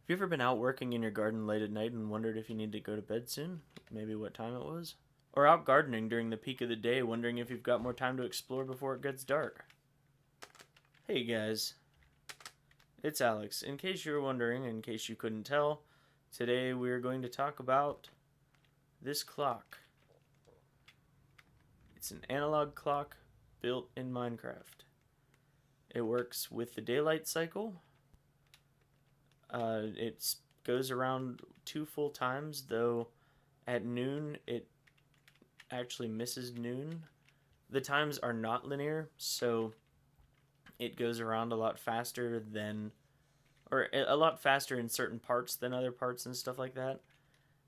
Have you ever been out working in your garden late at night and wondered if you need to go to bed soon? Maybe what time it was? Or out gardening during the peak of the day, wondering if you've got more time to explore before it gets dark? Hey guys, it's Alex. In case you were wondering, in case you couldn't tell, today we're going to talk about this clock. It's an analog clock built in Minecraft. It works with the daylight cycle. It goes around 2 full times, though at noon it actually misses noon. The times are not linear, so it goes around a lot faster than, or a lot faster in certain parts than other parts and stuff like that.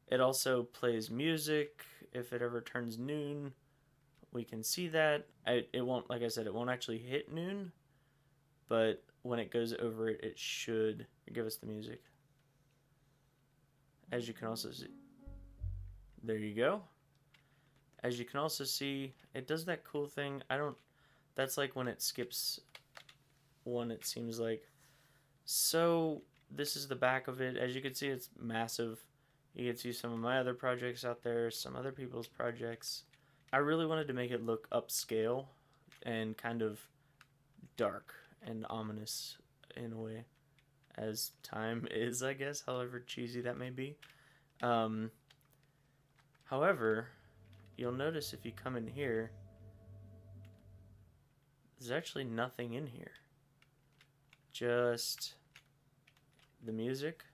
It also plays music. If it ever turns noon, we can see that. It won't, like I said, it won't actually hit noon, but when it goes over it, it should give us the music. As you can also see, there you go. As you can also see, it does that cool thing. That's like when it skips one, it seems like. So this is the back of it. As you can see, it's massive. You can see some of my other projects out there, some other people's projects. I really wanted to make it look upscale and kind of dark and ominous in a way, as time is, I guess, however cheesy that may be. However, you'll notice if you come in here, there's actually nothing in here. Just the music,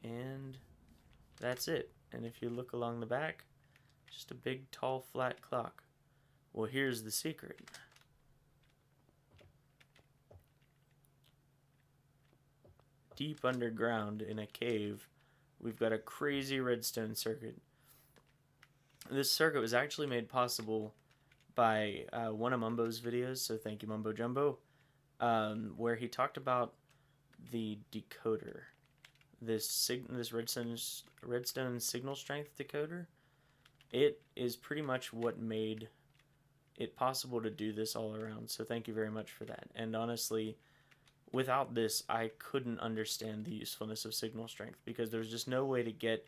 and that's it. And if you look along the back, just a big, tall, flat clock. Well, here's the secret. Deep underground in a cave, we've got a crazy redstone circuit. This circuit was actually made possible by one of Mumbo's videos, so thank you, Mumbo Jumbo, where he talked about the decoder, this redstone signal strength decoder. It is pretty much what made it possible to do this all around, so thank you very much for that. And honestly, without this, I couldn't understand the usefulness of signal strength, because there's just no way to get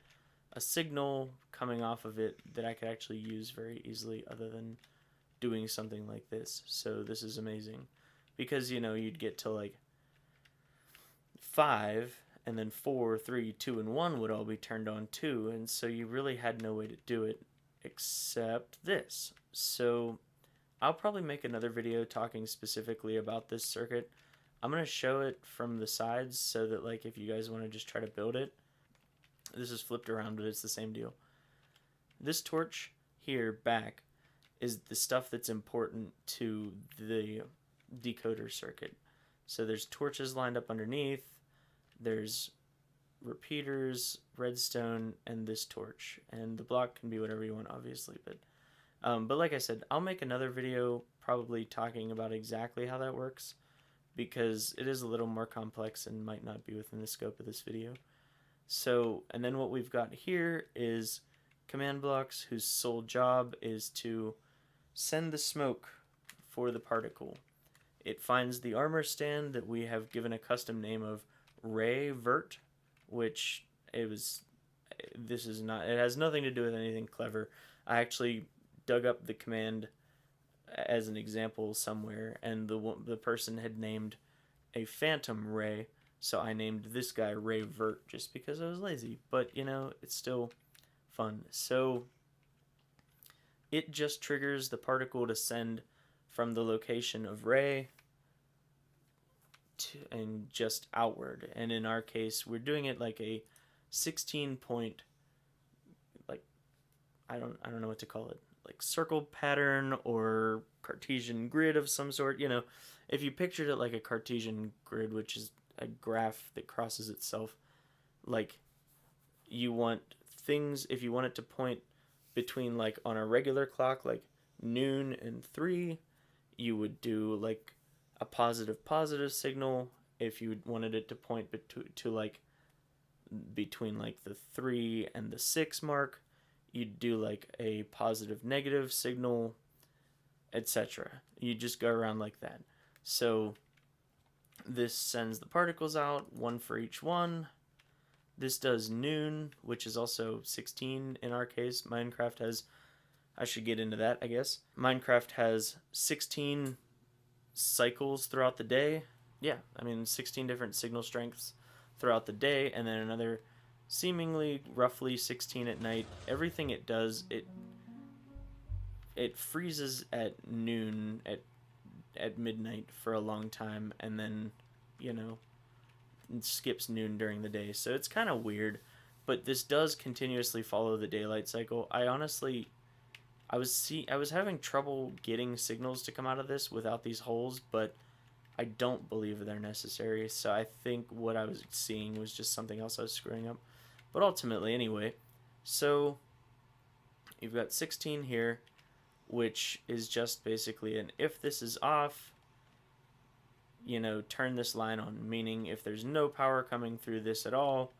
a signal coming off of it that I could actually use very easily other than doing something like this. So this is amazing, because you'd get to like 5 and then 4, 3, 2, and 1 would all be turned on too, and so you really had no way to do it except this. So I'll probably make another video talking specifically about this circuit. I'm going to show it from the sides so that, like, if you guys want to just try to build it, this is flipped around, but it's the same deal. This torch here back is the stuff that's important to the decoder circuit. So there's torches lined up underneath, there's repeaters, redstone, and this torch. And the block can be whatever you want, obviously, but like I said, I'll make another video probably talking about exactly how that works, because it is a little more complex and might not be within the scope of this video. So, and then what we've got here is command blocks whose sole job is to send the smoke for the particle. It finds the armor stand that we have given a custom name of Ray Vert, which it has nothing to do with anything clever. I actually dug up the command as an example somewhere, and the person had named a phantom ray, so I named this guy Ray Vert just because I was lazy. But it's still fun. So it just triggers the particle to send from the location of Ray and just outward. And in our case, we're doing it like a 16 point, like, I don't know what to call it, like circle pattern or Cartesian grid of some sort. If you pictured it like a Cartesian grid, which is a graph that crosses itself, like, you want things, if you want it to point between, like, on a regular clock, like noon and 3, you would do like a positive signal. If you wanted it to point to like between like the 3 and the 6 mark, you'd do like a positive negative signal, etc. You just go around like that. So This sends the particles out, one for each one. This does noon, which is also 16 in our case. Minecraft has, I should get into that, I guess. Minecraft has 16 cycles throughout the day. Yeah, I mean 16 different signal strengths throughout the day, and then another seemingly roughly 16 at night. Everything it does, it freezes at noon at midnight for a long time, and then, you know, it skips noon during the day. So it's kind of weird, but this does continuously follow the daylight cycle. I was having trouble getting signals to come out of this without these holes, but I don't believe they're necessary. So I think what I was seeing was just something else I was screwing up. But ultimately, anyway, so you've got 16 here, which is just basically an if this is off, you know, turn this line on, meaning if there's no power coming through this at all,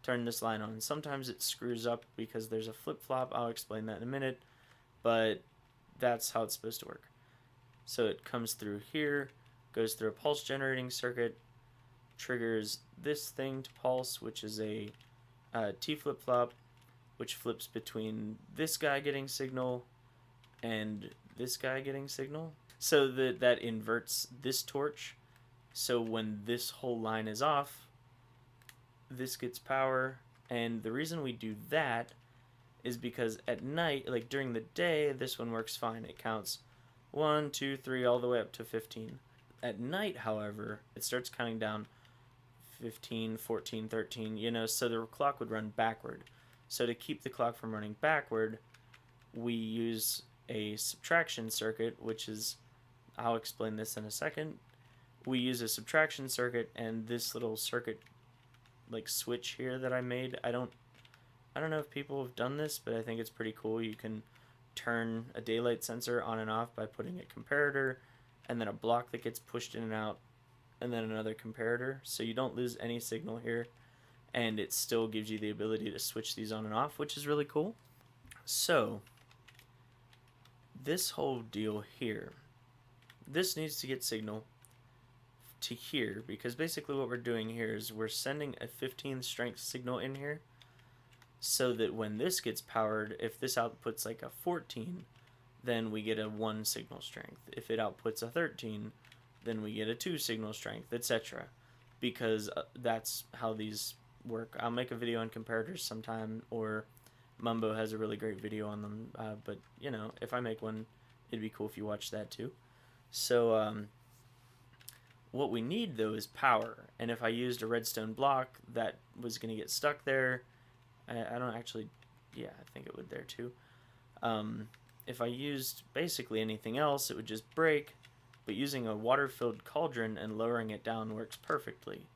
turn this line on. Sometimes it screws up because there's a flip-flop. I'll explain that in a minute, but that's how it's supposed to work. So it comes through here, goes through a pulse generating circuit, triggers this thing to pulse, which is a T flip-flop, which flips between this guy getting signal and this guy getting signal. So that inverts this torch. So when this whole line is off, this gets power. And the reason we do that is because at night, like during the day, this one works fine. It counts 1, 2, 3, all the way up to 15. At night, however, it starts counting down 15, 14, 13, you know, so the clock would run backward. So to keep the clock from running backward, we use a subtraction circuit, which is, I'll explain this in a second. We use a subtraction circuit, and this little circuit like switch here that I made, I don't know if people have done this, but I think it's pretty cool. You can turn a daylight sensor on and off by putting a comparator and then a block that gets pushed in and out, and then another comparator, so you don't lose any signal here, and it still gives you the ability to switch these on and off, which is really cool. So this whole deal here, this needs to get signal to here, because basically what we're doing here is we're sending a 15 strength signal in here, so that when this gets powered, if this outputs like a 14, then we get a 1 signal strength. If it outputs a 13, then we get a 2 signal strength, etc. Because that's how these work. I'll make a video on comparators sometime, or Mumbo has a really great video on them, but you know, if I make one, it'd be cool if you watch that too. So what we need though is power, and if I used a redstone block, that was going to get stuck there. I don't actually, yeah, I think it would there too. If I used basically anything else, it would just break, but using a water-filled cauldron and lowering it down works perfectly.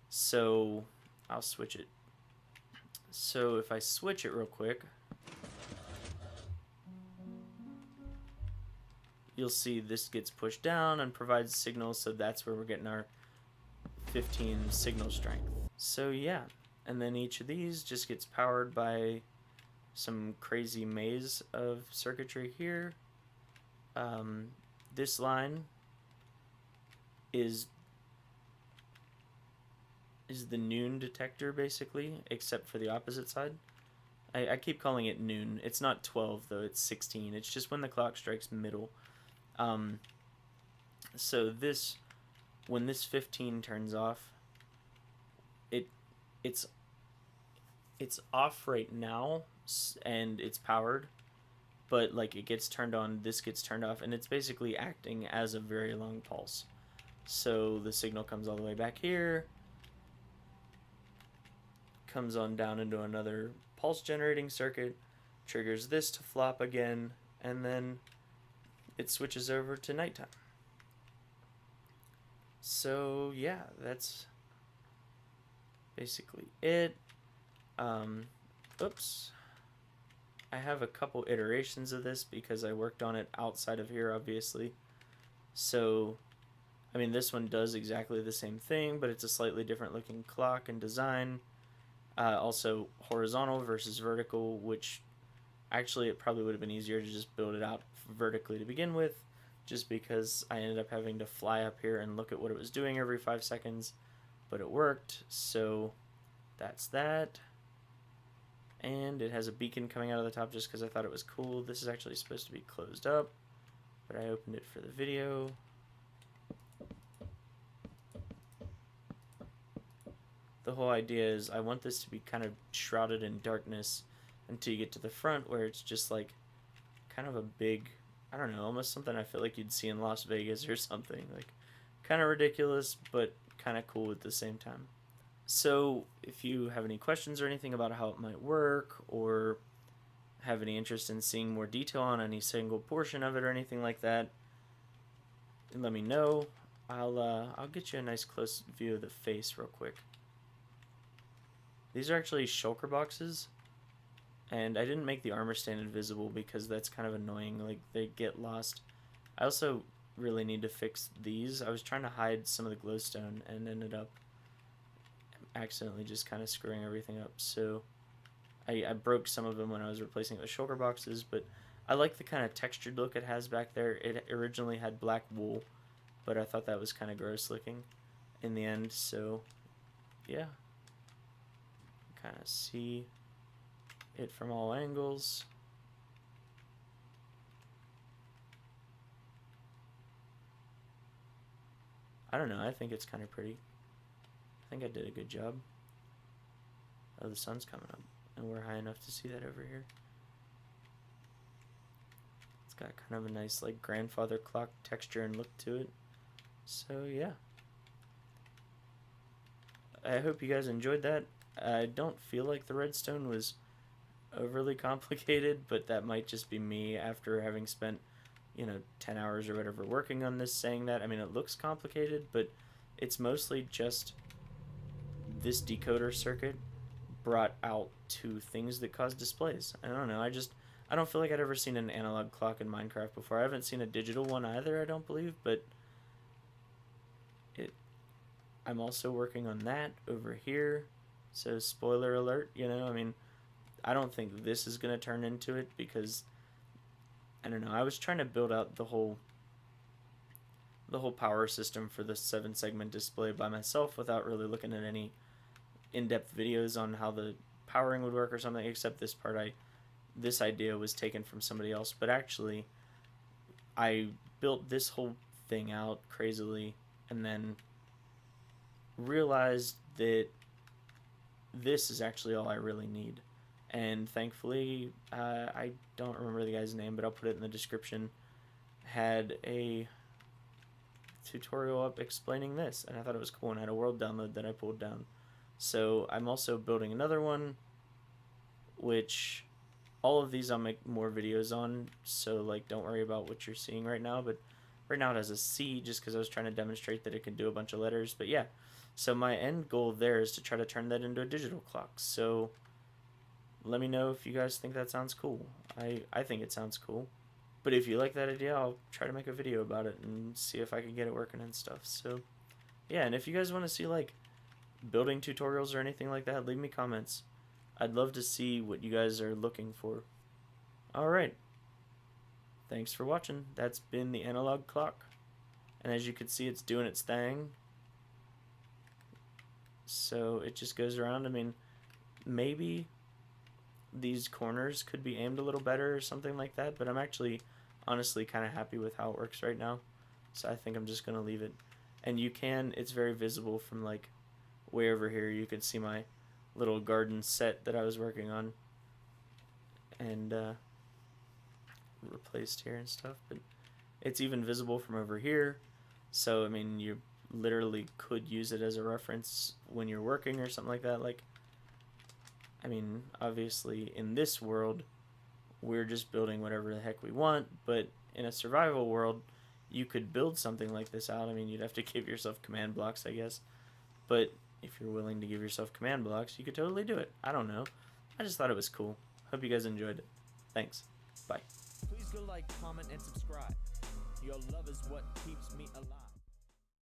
So I'll switch it. So if I switch it real quick, you'll see this gets pushed down and provides signals, so that's where we're getting our 15 signal strength. So yeah, and then each of these just gets powered by some crazy maze of circuitry here. This line is the noon detector, basically, except for the opposite side. I keep calling it noon. It's not 12 though, it's 16. It's just when the clock strikes middle. So this, when this 15 turns off, it's off right now, and it's powered, but like it gets turned on, this gets turned off, and it's basically acting as a very long pulse. So the signal comes all the way back here, comes on down into another pulse generating circuit, triggers this to flop again, and then it switches over to nighttime. So yeah, that's basically it. Oops. I have a couple iterations of this because I worked on it outside of here, obviously. So, I mean, this one does exactly the same thing, but it's a slightly different looking clock and design. Also, horizontal versus vertical, which actually it probably would have been easier to just build it out vertically to begin with, just because I ended up having to fly up here and look at what it was doing every 5 seconds, but it worked. So that's that. And it has a beacon coming out of the top just because I thought it was cool. This is actually supposed to be closed up, but I opened it for the video. The whole idea is I want this to be kind of shrouded in darkness until you get to the front, where it's just like kind of a big, I don't know, almost something I feel like you'd see in Las Vegas or something. Like, kind of ridiculous, but kind of cool at the same time. So if you have any questions or anything about how it might work, or have any interest in seeing more detail on any single portion of it or anything like that, let me know. I'll get you a nice close view of the face real quick. These are actually shulker boxes, and I didn't make the armor stand invisible because that's kind of annoying, like they get lost. I also really need to fix these. I was trying to hide some of the glowstone and ended up accidentally just kind of screwing everything up, so I broke some of them when I was replacing it with shulker boxes, but I like the kind of textured look it has back there. It originally had black wool, but I thought that was kind of gross looking in the end, so yeah. Kind of see it from all angles. I don't know, I think it's kind of pretty. I think I did a good job. Oh, the sun's coming up, and we're high enough to see that over here. It's got kind of a nice like grandfather clock texture and look to it. So yeah. I hope you guys enjoyed that. I don't feel like the redstone was overly complicated, but that might just be me after having spent, 10 hours or whatever working on this saying that. I mean, it looks complicated, but it's mostly just this decoder circuit brought out to things that cause displays. I don't know, I don't feel like I'd ever seen an analog clock in Minecraft before. I haven't seen a digital one either, I don't believe, but I'm also working on that over here. So spoiler alert, I mean, I don't think this is going to turn into it because, I don't know, I was trying to build out the whole power system for the 7-segment display by myself without really looking at any in-depth videos on how the powering would work or something, except this part, this idea was taken from somebody else, but actually I built this whole thing out crazily and then realized that this is actually all I really need. And thankfully, I don't remember the guy's name, but I'll put it in the description, had a tutorial up explaining this, and I thought it was cool, and I had a world download that I pulled down. So I'm also building another one, which all of these I'll make more videos on, so like don't worry about what you're seeing right now, but right now it has a C just because I was trying to demonstrate that it can do a bunch of letters, but yeah. So my end goal there is to try to turn that into a digital clock. So let me know if you guys think that sounds cool. I think it sounds cool. But if you like that idea, I'll try to make a video about it and see if I can get it working and stuff. So yeah, and if you guys want to see like building tutorials or anything like that, leave me comments. I'd love to see what you guys are looking for. Alright. Thanks for watching. That's been the analog clock. And as you can see, it's doing its thing. So it just goes around. I mean, maybe these corners could be aimed a little better or something like that, but I'm actually honestly kind of happy with how it works right now. So I think I'm just going to leave it. And it's very visible from like way over here. You can see my little garden set that I was working on and replaced here and stuff, but it's even visible from over here. So I mean, you literally could use it as a reference when you're working or something like that. Like, I mean, obviously in this world we're just building whatever the heck we want, but in a survival world you could build something like this out. I mean, you'd have to give yourself command blocks, I guess, but if you're willing to give yourself command blocks, you could totally do it. I don't know, I just thought it was cool. Hope you guys enjoyed it. Thanks. Bye. Please go like, comment, and subscribe. Your love is what keeps me alive.